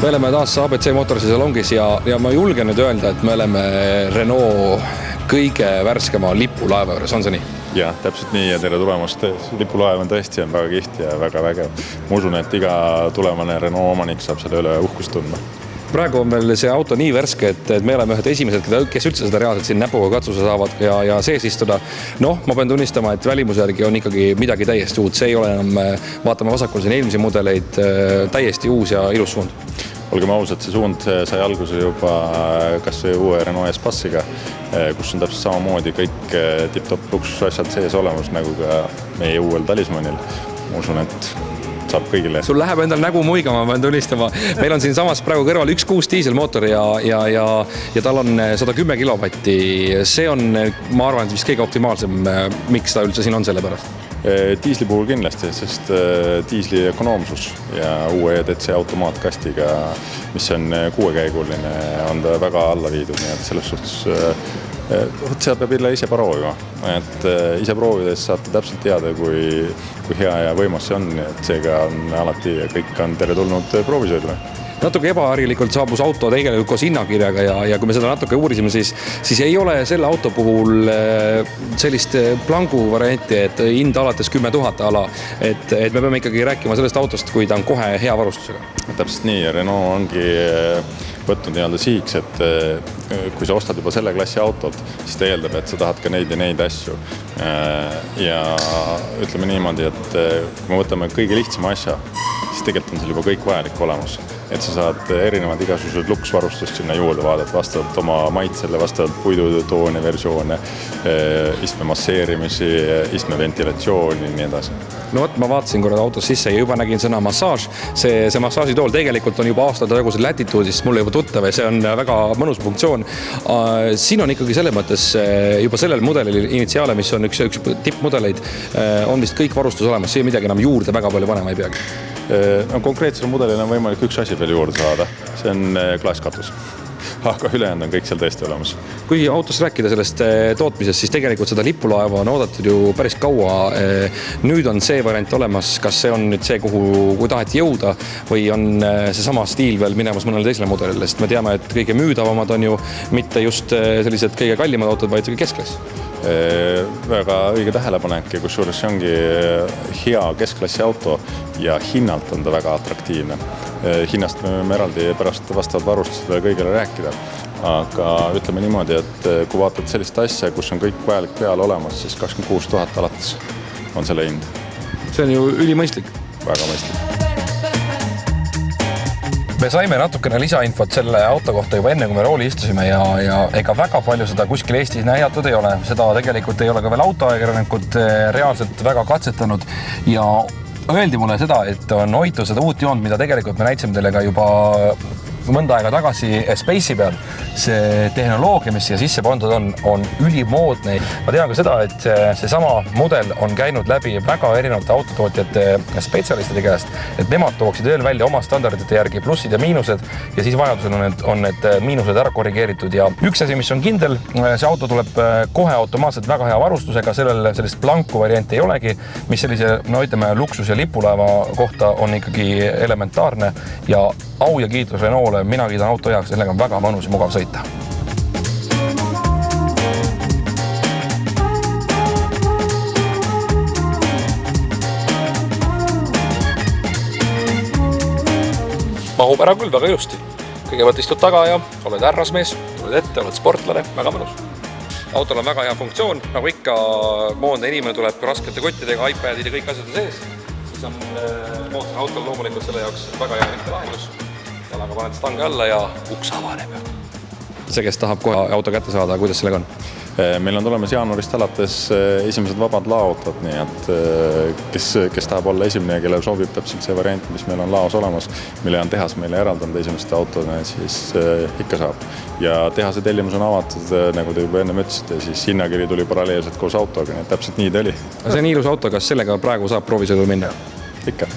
Me oleme taas ABC Motorsi salongis ja ma julgen nüüd öelda, et me oleme Renault kõige värskema lipulaeva juures, on see nii? Ja, täpselt nii ja tere tulemast. Lipulaev on tõesti väga kihvt ja väga vägev. Ma usun, et iga tulevane Renault omanik saab selle üle uhkust tundma. Praegu on meil see auto nii värske, et me oleme ühed esimesed, kes üldse seda reaalselt siin näpuga katsuse saavad ja sees istuda. Noh, ma pean tunnistama, et välimuse järgi on ikkagi midagi täiesti uut. See ei ole enam, vaatame vasakul siin eelmisi mudeleid, täiesti uus ja ilus suund. Olgem ausad, see suund sai alguse juba kas või uue Renault Espace'iga, kus on täpselt samamoodi kõik tip-top luksusasjad sees olemas, nagu ka meie uuel talismanil. Ma usun, et saab kõigile. Sul läheb endal nägu muigama, ma pean tunnistama. Meil on siin samas praegu kõrval 1.6 diiselmootor ja tal on 110 kilovatti. See on, ma arvan, et vist kõige optimaalsem, miks ta üldse siin on selle pärast. Diisli puhul kindlasti, sest diisli ökonoomsus ja uue EDC automaatkastiga, mis on 6-käiguline, on ta väga alla viidud, nii et selles suhtes seal peab ise proovima. Et ise proovides saate täpselt teada, kui hea ja võimas see on, et seega on alati kõik on tere tulnud proovisõidule. Natuke ebaharilikult saabus auto tegelikult koos hinnakirjaga ja kui me seda natuke uurisime, siis ei ole selle auto puhul sellist plangu varianti, et hind alates 10 000 ala. Et me peame ikkagi rääkima sellest autost, kui ta on kohe hea varustusega. Täpselt nii, Renault ongi võtnud nii-öelda sihiks, et kui sa ostad juba selle klassi autot, siis ta eeldab, et sa tahad ka neid ja neid asju. Ja ütleme niimoodi, et kui me võtame kõige lihtsama asja, siis tegelikult on seal juba kõik vajalik olemas. Et sa saad erinevad igasugused luksvarustust sinna juurde vaadata, vastavalt oma maitsele, vastavalt puidutoone versioone, istme masseerimisi, istme ventilatsiooni ja nii edasi. No võt, ma vaatasin korra autos sisse ja juba nägin sõna massaaž. See massaažitool tegelikult on juba aastate tagusel Latitude'ist mulle juba tuttav ja see on väga mõnus funktsioon. Siin on ikkagi selle mõttes juba sellel mudelil initsiaale, mis on üks tippmudeleid, on vist kõik varustus olemas, see midagi enam juurde väga palju panema ei peagi. No, konkreetsel mudelil on võimalik üks asi veel juurde saada, see on klaaskatus. Aga ülejäänud on kõik seal tõesti olemas. Kui autos rääkida sellest tootmisest, siis tegelikult seda lipulaeva on oodatud ju päris kaua. Nüüd on see variant olemas, kas see on nüüd see, kuhu taheti jõuda või on see sama stiil veel minemas mõnele teisele mudelile, sest me teame, et kõige müüdavamad on ju mitte just sellised kõige kallimad autod, vaid keskklass. Väga õige tähelepanek ja kusjuures see ongi hea keskklassi auto ja hinnalt on ta väga atraktiivne. Hinnast me võime eraldi pärast vastavalt varustusele kõigele rääkida, aga ütleme niimoodi, et kui vaatad sellist asja, kus on kõik vajalik peal olemas, siis 26 000 alates on selle hind. See on ju ülimõistlik. Väga mõistlik. Me saime natukene lisainfot selle auto kohta juba enne, kui me rooli istusime ja ega väga palju seda kuskil Eestis näidatud ei ole. Seda tegelikult ei ole ka veel autoajakirjanikud reaalselt väga katsetanud ja öeldi mulle seda, et on hoitud seda uut joont, mida tegelikult me näitsime teile ka juba mõnda aega tagasi Space'i peal. See tehnoloogia, mis siia sisse pandud on ülimoodne. Ma tean ka seda, et see sama mudel on käinud läbi väga erinevate autotootjate spetsialistide käest, et nemad tooksid veel välja oma standardite järgi plussid ja miinused ja siis vajadusel on need miinused ära korrigeeritud ja üks asi, mis on kindel, see auto tuleb kohe automaatselt väga hea varustusega, sellist blanku varianti ei olegi, mis sellise, no ütleme, luksus ja lipulaeva kohta on ikkagi elementaarne ja au ja kiitus Renault'le, mina kiidan auto heaks, sellega on väga mõnus ja mugav sõita. Mahub ära küll väga ilusti. Kõigepealt istud taga ja oled härrasmees, tuled ette, oled sportlane, väga mõnus. Autol on väga hea funktsioon, nagu ikka moodne inimene tuleb raskete kottidega, iPadid ja kõik asjad sees. Siis on moodsel autol loomulikult selle jaoks väga hea lihtne lahendus. Jalaga paned stange alla ja uks avaneb. See, kes tahab kohe auto kätte saada, kuidas sellega on? Meil on tulemas jaanuarist alates esimesed vabad laoautod, nii et kes tahab olla esimene ja kellel sobib täpselt see variant, mis meil on laos olemas, mille on tehas meile eraldanud esimeste autodena, siis ikka saab. Ja tehase tellimus on avatud, nagu te juba enne mõtlesite, siis hinnakiri tuli paralleelselt koos autoga, nii et täpselt nii ta oli. See on ilus auto, kas sellega praegu saab proovisõidul minna? Ikka.